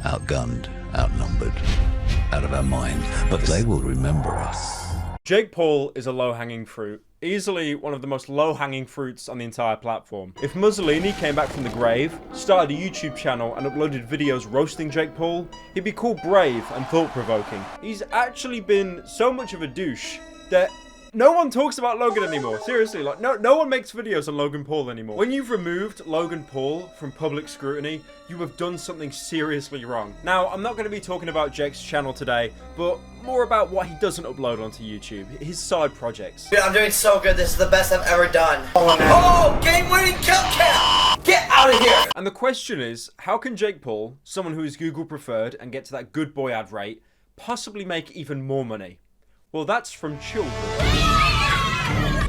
outgunned, outnumbered, out of our mind, but they will remember us. Jake Paul is a low-hanging fruit. Easily one of the most low-hanging fruits on the entire platform. If Mussolini came back from the grave, started a YouTube channel and uploaded videos roasting Jake Paul, he'd be called brave and thought-provoking. He's actually been so much of a douche that no one talks about Logan anymore. Seriously, like no one makes videos on Logan Paul anymore. When you've removed Logan Paul from public scrutiny, you have done something seriously wrong. Now, I'm not going to be talking about Jake's channel today, but more about what he doesn't upload onto YouTube, his side projects. Dude, I'm doing so good. This is the best I've ever done. Oh, game-winning kill cam! Get out of here! And the question is, how can Jake Paul, someone who is Google preferred and get to that good boy ad rate, possibly make even more money? Well, that's from children.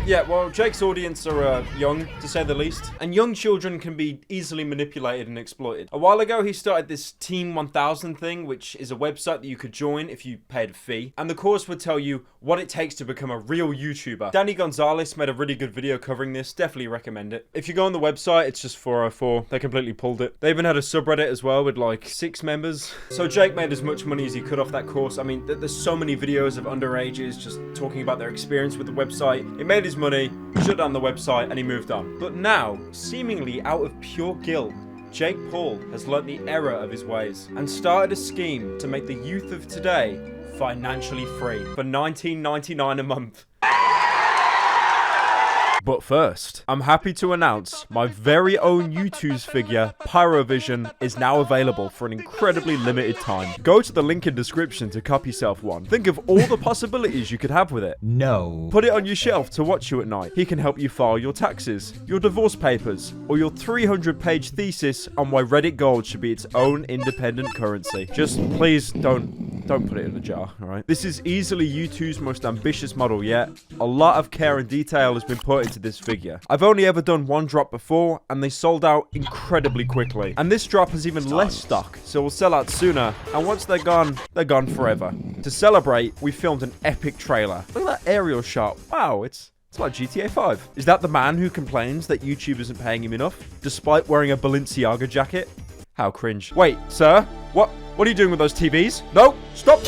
Yeah, well, Jake's audience are young, to say the least. And young children can be easily manipulated and exploited. A while ago, he started this Team 1000 thing, which is a website that you could join if you paid a fee. And the course would tell you what it takes to become a real YouTuber. Danny Gonzalez made a really good video covering this. Definitely recommend it. If you go on the website, it's just 404. They completely pulled it. They even had a subreddit as well with like 6 members. So Jake made as much money as he could off that course. I mean, there's so many videos of underages just talking about their experience with the website. It made his money, shut down the website, and he moved on. But now, seemingly out of pure guilt, Jake Paul has learnt the error of his ways and started a scheme to make the youth of today financially free for $19.99 a month. But first, I'm happy to announce my very own youtooz figure, Pyrovision, is now available for an incredibly limited time. Go to the link in description to cop yourself one. Think of all the possibilities you could have with it. No. Put it on your shelf to watch you at night. He can help you file your taxes, your divorce papers, or your 300-page thesis on why Reddit Gold should be its own independent currency. Just please don't put it in a jar, alright? This is easily YouTube's most ambitious model yet. A lot of care and detail has been put into this figure. I've only ever done one drop before, and they sold out incredibly quickly. And this drop has even less stock, so will sell out sooner, and once they're gone forever. To celebrate, we filmed an epic trailer. Look at that aerial shot. Wow, it's like GTA 5. Is that the man who complains that YouTube isn't paying him enough, despite wearing a Balenciaga jacket? How cringe. Wait, sir? What are you doing with those TVs? No, stop!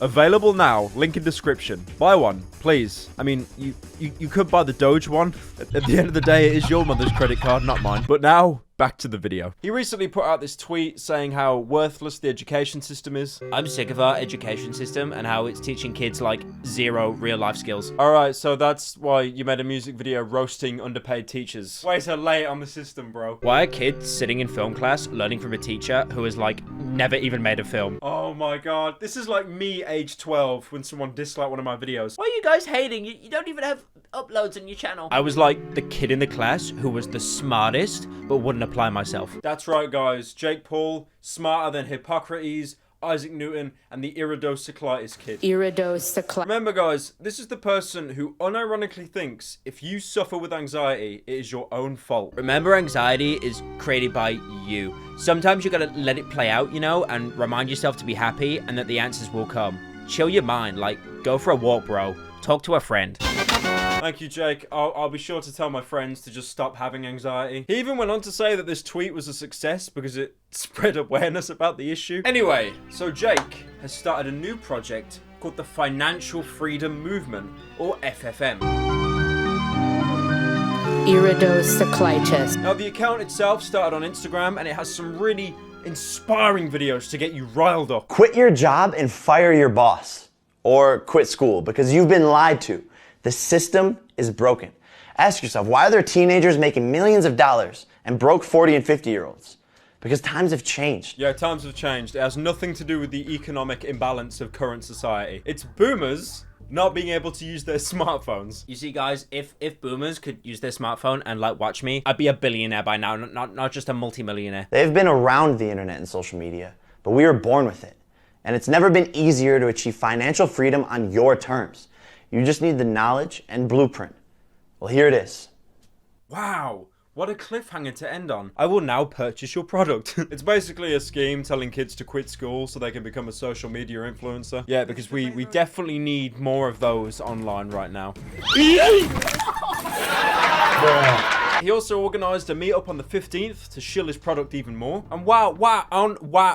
Available now, link in description. Buy one, please. I mean, you could buy the Doge one. At the end of the day, it is your mother's credit card, not mine. But now, back to the video. He recently put out this tweet saying how worthless the education system is. I'm sick of our education system and how it's teaching kids like 0 real life skills. Alright, so that's why you made a music video roasting underpaid teachers. Way to lay it on the system, bro. Why are kids sitting in film class learning from a teacher who has like never even made a film? Oh my god, this is like me age 12 when someone disliked one of my videos. Why are you guys hating? You don't even have uploads on your channel. I was like the kid in the class who was the smartest but wouldn't apply myself. That's right, guys. Jake Paul, smarter than Hippocrates, Isaac Newton, and the iridocyclitis kid. Remember, guys, this is the person who unironically thinks if you suffer with anxiety, it is your own fault. Remember, anxiety is created by you. Sometimes you gotta let it play out, you know, and remind yourself to be happy and that the answers will come. Chill your mind, like, go for a walk, bro. Talk to a friend. Thank you, Jake. I'll be sure to tell my friends to just stop having anxiety. He even went on to say that this tweet was a success because it spread awareness about the issue. Anyway, so Jake has started a new project called the Financial Freedom Movement, or FFM. Iridocyclitis. Now, the account itself started on Instagram, and it has some really inspiring videos to get you riled up. Quit your job and fire your boss. Or quit school because you've been lied to. The system is broken. Ask yourself, why are there teenagers making millions of dollars and broke 40 and 50-year-olds? Because times have changed. Yeah, times have changed. It has nothing to do with the economic imbalance of current society. It's boomers not being able to use their smartphones. You see, guys, if boomers could use their smartphone and like watch me, I'd be a billionaire by now, not just a multimillionaire. They've been around the internet and social media, but we were born with it. And it's never been easier to achieve financial freedom on your terms. You just need the knowledge and blueprint. Well, here it is. Wow, what a cliffhanger to end on. I will now purchase your product. It's basically a scheme telling kids to quit school so they can become a social media influencer. Yeah, because we definitely need more of those online right now. He also organised a meetup on the 15th to shill his product even more. And wow,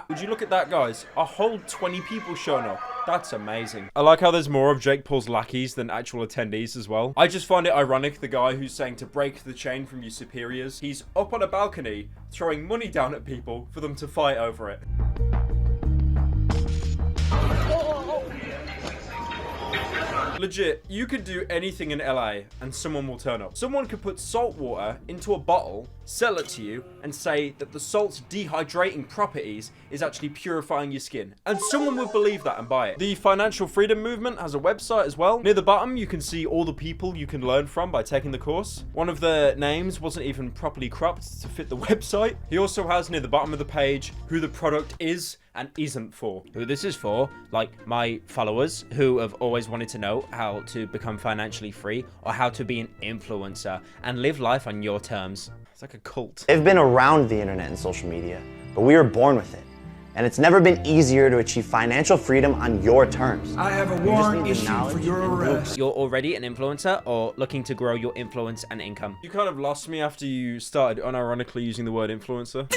would you look at that, guys? A whole 20 people showing up. That's amazing. I like how there's more of Jake Paul's lackeys than actual attendees as well. I just find it ironic, the guy who's saying to break the chain from your superiors, he's up on a balcony throwing money down at people for them to fight over it. Legit, you could do anything in LA and someone will turn up. Someone could put salt water into a bottle, sell it to you, and say that the salt's dehydrating properties is actually purifying your skin. And someone would believe that and buy it. The Financial Freedom Movement has a website as well. Near the bottom, you can see all the people you can learn from by taking the course. One of the names wasn't even properly cropped to fit the website. He also has near the bottom of the page who the product is and isn't for. Who this is for, like my followers who have always wanted to know how to become financially free or how to be an influencer and live life on your terms. It's like a cult. They've been around the internet and social media, but we were born with it. And it's never been easier to achieve financial freedom on your terms. I have a warrant issued for your arrest. You're already an influencer or looking to grow your influence and income. You kind of lost me after you started unironically using the word influencer.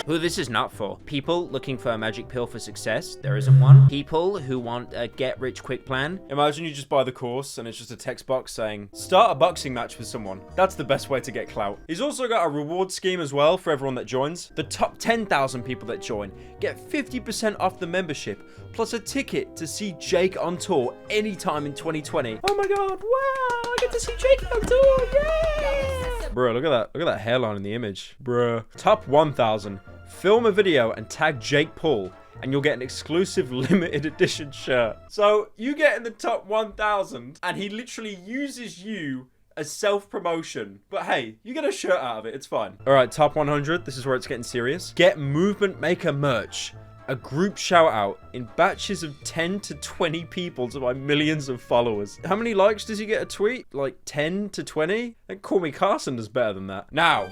Who this is not for. People looking for a magic pill for success. There isn't one. People who want a get-rich-quick plan. Imagine you just buy the course and it's just a text box saying, start a boxing match with someone. That's the best way to get clout. He's also got a reward scheme as well for everyone that joins. The top 10,000 people that join get 50% off the membership, plus a ticket to see Jake on tour anytime in 2020. Oh my god, wow, I get to see Jake on tour, yeah! Bro, look at that hairline in the image. Bro. Top 1,000. Film a video and tag Jake Paul, and you'll get an exclusive limited edition shirt. So, you get in the top 1,000, and he literally uses you as self-promotion. But hey, you get a shirt out of it, it's fine. Alright, top 100, this is where it's getting serious. Get Movement Maker merch. A group shout out in batches of 10 to 20 people to my millions of followers. How many likes does he get a tweet? Like 10 to 20? And Call Me Carson does better than that. Now,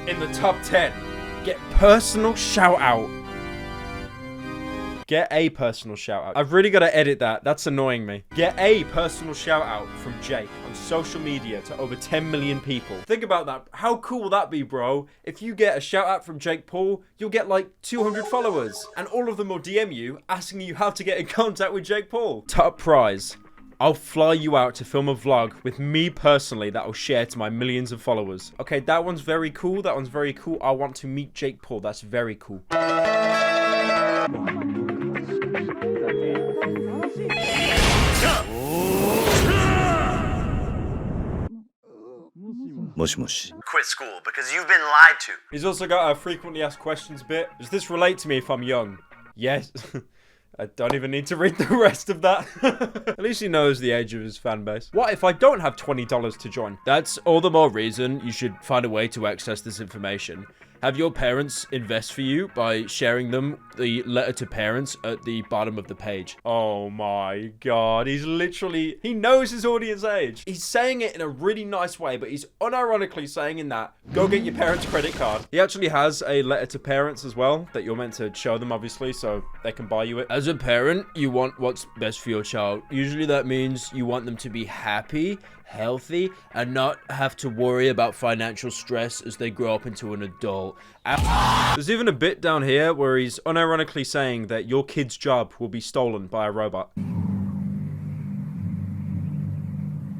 in the top 10, get personal shout out. Get a personal shout out. I've really got to edit that. That's annoying me. Get a personal shout out from Jake on social media to over 10 million people. Think about that. How cool will that be, bro? If you get a shout out from Jake Paul, you'll get like 200 followers. And all of them will DM you asking you how to get in contact with Jake Paul. Top prize. I'll fly you out to film a vlog with me personally that I'll share to my millions of followers. Okay, that one's very cool. That one's very cool. I want to meet Jake Paul. That's very cool. Quit school because you've been lied to. He's also got a frequently asked questions bit. Does this relate to me if I'm young? Yes. I don't even need to read the rest of that. At least he knows the age of his fan base. What if I don't have $20 to join? That's all the more reason you should find a way to access this information. Have your parents invest for you by sharing them the letter to parents at the bottom of the page. Oh my god, he knows his audience age. He's saying it in a really nice way, but he's unironically saying in that, go get your parents' credit card. He actually has a letter to parents as well that you're meant to show them, obviously, so they can buy you it. As a parent, you want what's best for your child. Usually that means you want them to be happy, healthy, and not have to worry about financial stress as they grow up into an adult. There's even a bit down here where he's unironically saying that your kid's job will be stolen by a robot.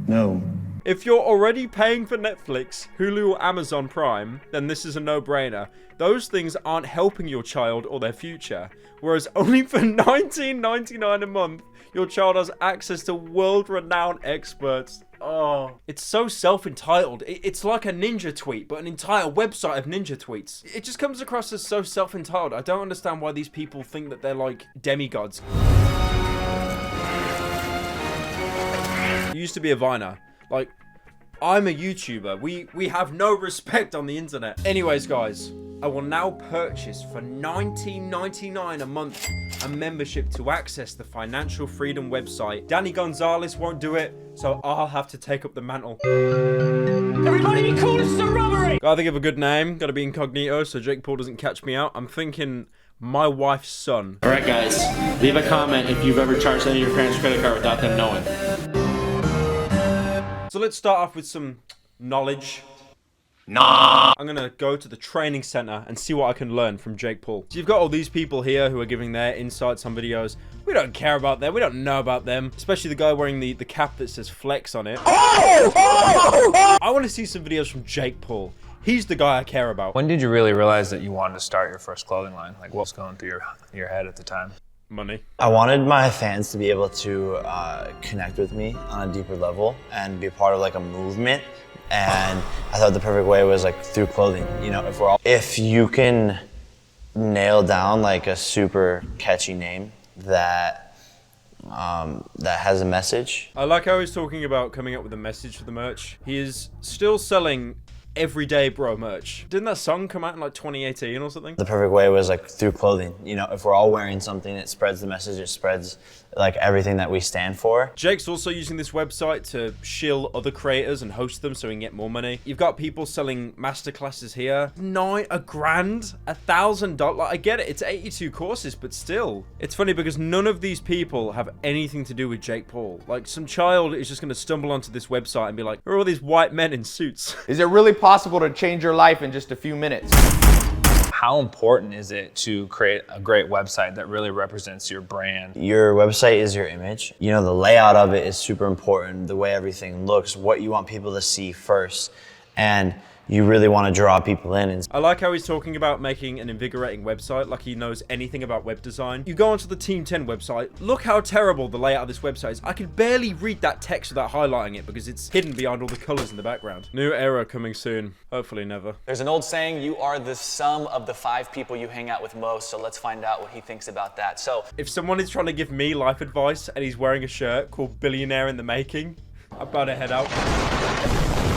No. If you're already paying for Netflix, Hulu, or Amazon Prime, then this is a no-brainer. Those things aren't helping your child or their future. Whereas only for $19.99 a month, your child has access to world-renowned experts. Oh, it's so self-entitled. It's like a ninja tweet, but an entire website of ninja tweets. It just comes across as so self-entitled. I don't understand why these people think that they're like demigods. You used to be a Viner. Like, I'm a YouTuber. We have no respect on the internet. Anyways, guys, I will now purchase for $19.99 a month a membership to access the Financial Freedom website. Danny Gonzalez won't do it, so I'll have to take up the mantle. Everybody be cool, it's a robbery! Gotta think of a good name. Gotta be incognito so Jake Paul doesn't catch me out. I'm thinking my wife's son. Alright guys, leave a comment if you've ever charged any of your parents' credit card without them knowing. So let's start off with some knowledge. Nah. I'm gonna go to the training center and see what I can learn from Jake Paul. So you've got all these people here who are giving their insights on videos. We don't care about them. We don't know about them. Especially the guy wearing the cap that says flex on it. I want to see some videos from Jake Paul. He's the guy I care about. When did you really realize that you wanted to start your first clothing line? Like, what was going through your head at the time? Money. I wanted my fans to be able to connect with me on a deeper level and be a part of like a movement. And I thought the perfect way was like through clothing. You know, if you can nail down like a super catchy name that has a message. I like how he's talking about coming up with a message for the merch. He is still selling everyday bro merch. Didn't that song come out in like 2018 or something? The perfect way was like through clothing. You know, if we're all wearing something, it spreads the message, it spreads like everything that we stand for. Jake's also using this website to shill other creators and host them so he can get more money. You've got people selling masterclasses here. $1,000, $1,000. Like, I get it, it's 82 courses, but still. It's funny because none of these people have anything to do with Jake Paul. Like, some child is just gonna stumble onto this website and be like, who are all these white men in suits? Is it really possible to change your life in just a few minutes? How important is it to create a great website that really represents your brand? Your website is your image. You know, the layout of it is super important, the way everything looks, what you want people to see first. And you really want to draw people in. I like how he's talking about making an invigorating website like he knows anything about web design. You go onto the Team 10 website, look how terrible the layout of this website is. I can barely read that text without highlighting it because it's hidden behind all the colors in the background. New era coming soon. Hopefully never. There's an old saying, you are the sum of the 5 people you hang out with most, so let's find out what he thinks about that. So, if someone is trying to give me life advice and he's wearing a shirt called Billionaire in the Making, I'm about to head out.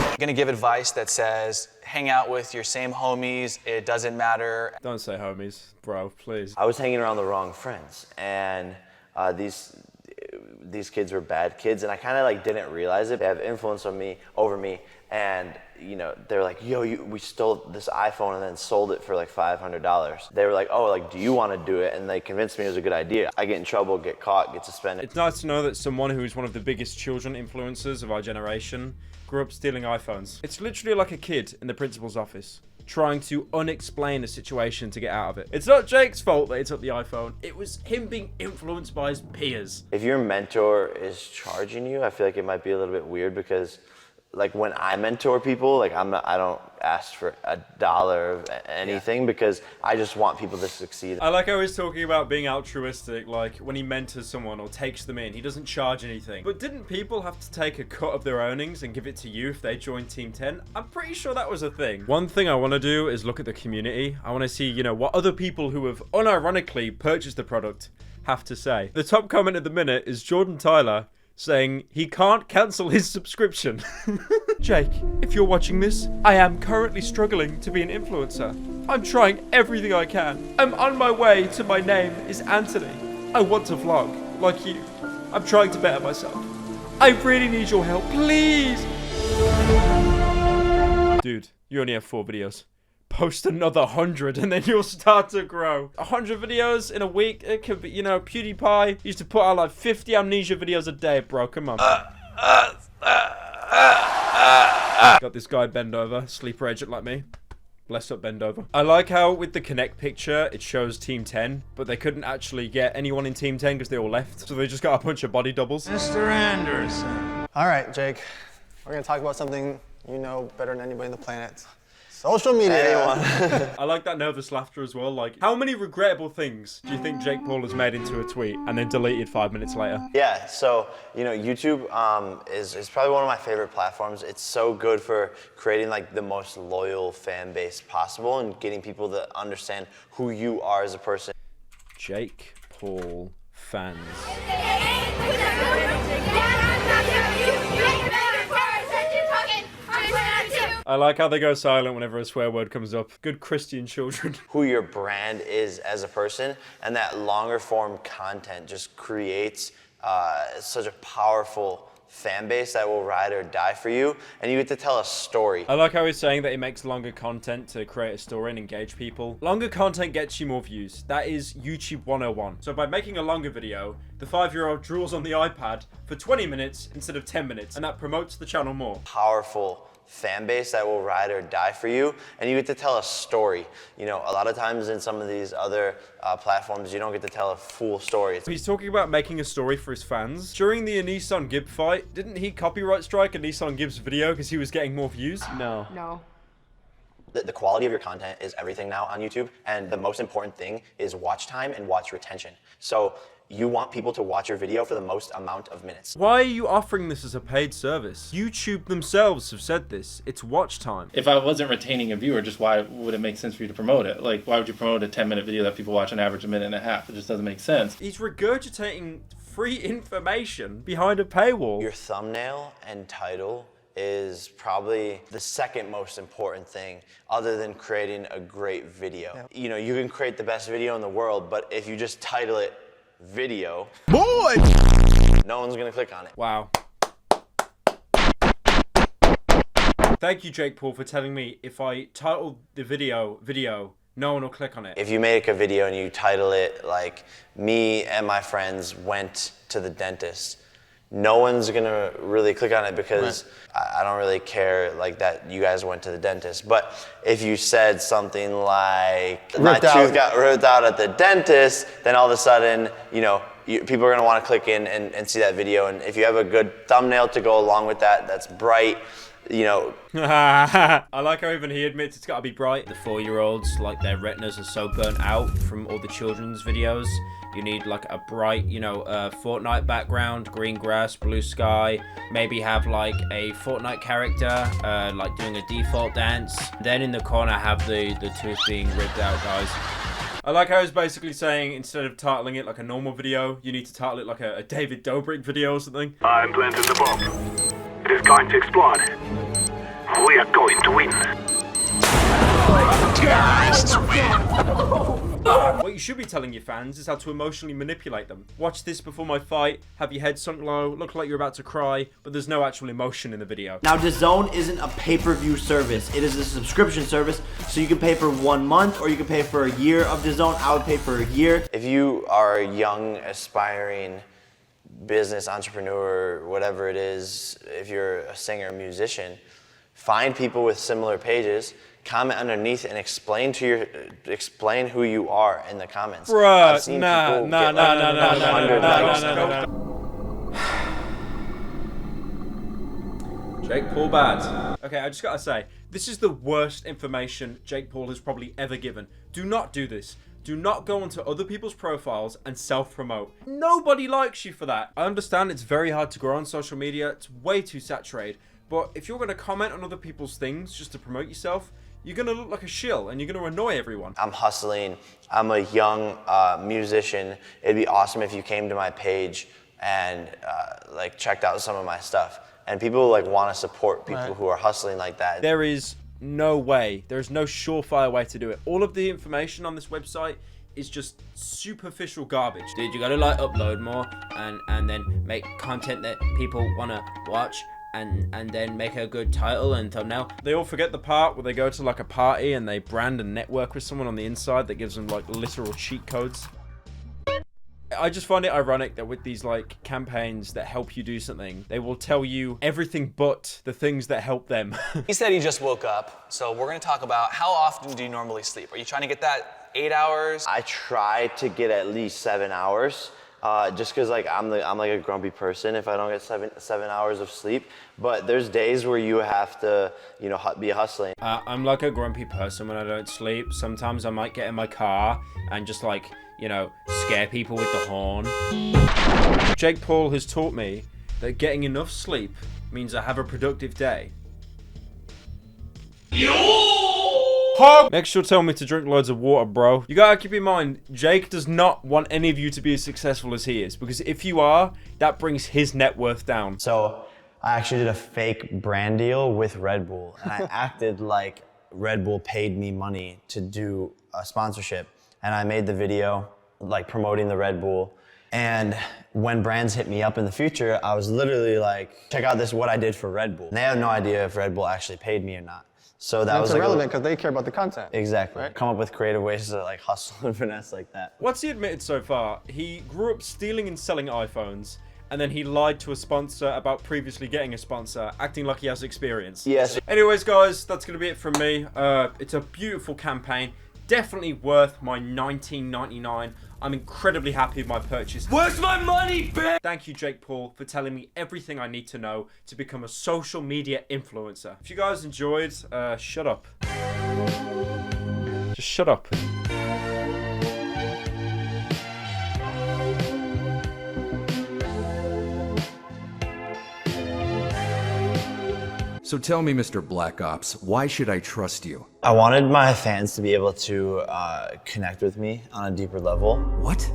I'm gonna give advice that says, hang out with your same homies, it doesn't matter. Don't say homies, bro, please. I was hanging around the wrong friends, and these kids were bad kids, and I kind of like didn't realize it. They have influence over me, and you know, they're like, yo, we stole this iPhone and then sold it for like $500. They were like, oh, like, do you want to do it? And they convinced me it was a good idea. I get in trouble, get caught, get suspended. It's nice to know that someone who is one of the biggest children influencers of our generation grew up stealing iPhones. It's literally like a kid in the principal's office trying to unexplain a situation to get out of it. It's not Jake's fault that he took the iPhone. It was him being influenced by his peers. If your mentor is charging you, I feel like it might be a little bit weird because like when I mentor people, like I don't ask for $1 of anything because I just want people to succeed. I like how he's talking about being altruistic, like when he mentors someone or takes them in, he doesn't charge anything. But didn't people have to take a cut of their earnings and give it to you if they joined Team 10? I'm pretty sure that was a thing. One thing I want to do is look at the community. I want to see, you know, what other people who have unironically purchased the product have to say. The top comment at the minute is Jordan Tyler saying he can't cancel his subscription. Jake, if you're watching this, I am currently struggling to be an influencer. I'm trying everything I can. I'm on my way to my name is Anthony. I want to vlog like you. I'm trying to better myself. I really need your help, please. Dude, you only have 4 videos. Post another 100 and then you'll start to grow. 100 videos in a week, it could be, you know, PewDiePie used to put out like 50 amnesia videos a day, bro. Come on. Got this guy bend over, sleeper agent like me. Bless up, bend over. I like how with the Connect picture, it shows Team 10, but they couldn't actually get anyone in Team 10 because they all left. So they just got a bunch of body doubles. Mr. Anderson. All right, Jake. We're gonna talk about something you know better than anybody on the planet. Social media. I like that nervous laughter as well. Like, how many regrettable things do you think Jake Paul has made into a tweet and then deleted 5 minutes later? Yeah, so, you know, YouTube is probably one of my favorite platforms. It's so good for creating like the most loyal fan base possible and getting people to understand who you are as a person. Jake Paul fans. I like how they go silent whenever a swear word comes up. Good Christian children. Who your brand is as a person, and that longer form content just creates such a powerful fan base that will ride or die for you, and you get to tell a story. I like how he's saying that he makes longer content to create a story and engage people. Longer content gets you more views. That is YouTube 101. So by making a longer video, the 5-year-old draws on the iPad for 20 minutes instead of 10 minutes, and that promotes the channel more. Powerful fan base that will ride or die for you, and you get to tell a story. You know, a lot of times in some of these other platforms, you don't get to tell a full story. He's talking about making a story for his fans. During the Nissan Gibb fight, didn't he copyright strike a Nissan Gibbs video because he was getting more views? No. No. The quality of your content is everything now on YouTube, and the most important thing is watch time and watch retention. So you want people to watch your video for the most amount of minutes. Why are you offering this as a paid service? YouTube themselves have said this. It's watch time. If I wasn't retaining a viewer, just why would it make sense for you to promote it? Like, why would you promote a 10-minute video that people watch on average a minute and a half? It just doesn't make sense. He's regurgitating free information behind a paywall. Your thumbnail and title is probably the second most important thing other than creating a great video. Yeah. You know, you can create the best video in the world, but if you just title it video, boy, no one's gonna click on it. Wow. Thank you, Jake Paul, for telling me if I titled the video, no one will click on it. If you make a video and you title it like, me and my friends went to the dentist, no one's gonna really click on it because I don't really care like that you guys went to the dentist. But if you said something like, my tooth got ripped out at the dentist, then all of a sudden, you know, people are gonna wanna click in and see that video. And if you have a good thumbnail to go along with that, that's bright, you know. I like how even he admits it's gotta be bright. The 4-year-olds, like their retinas are so burnt out from all the children's videos. You need like a bright, you know, Fortnite background, green grass, blue sky. Maybe have like a Fortnite character, like doing a default dance. Then in the corner have the tooth being ripped out, guys. I like how he's basically saying instead of titling it like a normal video, you need to title it like a David Dobrik video or something. I'm planting the bomb. It is going to explode. We are going to win. Terrorists win. What you should be telling your fans is how to emotionally manipulate them. Watch this before my fight, have your head sunk low, look like you're about to cry, but there's no actual emotion in the video. Now, DAZN isn't a pay-per-view service. It is a subscription service, so you can pay for 1 month or you can pay for a year of DAZN. I would pay for a year. If you are a young, aspiring business entrepreneur, whatever it is, if you're a singer, musician, find people with similar pages, comment underneath and explain who you are in the comments. Bruh, I've seen people get like 100 likes. Jake Paul bad. Okay, I just gotta say, this is the worst information Jake Paul has probably ever given. Do not do this. Do not go onto other people's profiles and self-promote. Nobody likes you for that. I understand it's very hard to grow on social media. It's way too saturated. But if you're going to comment on other people's things just to promote yourself, you're going to look like a shill and you're going to annoy everyone. I'm hustling. I'm a young musician. It'd be awesome if you came to my page and like checked out some of my stuff. And people like want to support people who are hustling like that. There is no way. There is no surefire way to do it. All of the information on this website is just superficial garbage. Dude, you got to like upload more and then make content that people want to watch. And then make a good title and thumbnail. They all forget the part where they go to like a party and they brand and network with someone on the inside that gives them like literal cheat codes. I just find it ironic that with these like campaigns that help you do something, they will tell you everything but the things that help them. He said he just woke up, so we're gonna talk about how often do you normally sleep? Are you trying to get that 8 hours? I try to get at least 7 hours. Just because like I'm like a grumpy person if I don't get seven hours of sleep. But there's days where you have to, you know, be hustling. I'm like a grumpy person when I don't sleep. Sometimes I might get in my car and just like, you know, scare people with the horn. Jake Paul has taught me that getting enough sleep means I have a productive day. Next, you'll tell me to drink loads of water, bro. You gotta keep in mind, Jake does not want any of you to be as successful as he is, because if you are, that brings his net worth down. So I actually did a fake brand deal with Red Bull, and I acted like Red Bull paid me money to do a sponsorship, and I made the video like promoting the Red Bull. And when brands hit me up in the future, I was literally like, check out this, what I did for Red Bull. And they have no idea if Red Bull actually paid me or not. So that was irrelevant because they care about the content. Exactly. Right? Come up with creative ways to like hustle and finesse like that. What's he admitted so far? He grew up stealing and selling iPhones, and then he lied to a sponsor about previously getting a sponsor, acting like he has experience. Yes. Anyways, guys, that's going to be it from me. It's a beautiful campaign. Definitely worth my $19.99. I'm incredibly happy with my purchase. Where's my money, bitch? Thank you, Jake Paul, for telling me everything I need to know to become a social media influencer. If you guys enjoyed, shut up. Just shut up. So tell me, Mr. Black Ops, why should I trust you? I wanted my fans to be able to connect with me on a deeper level. What?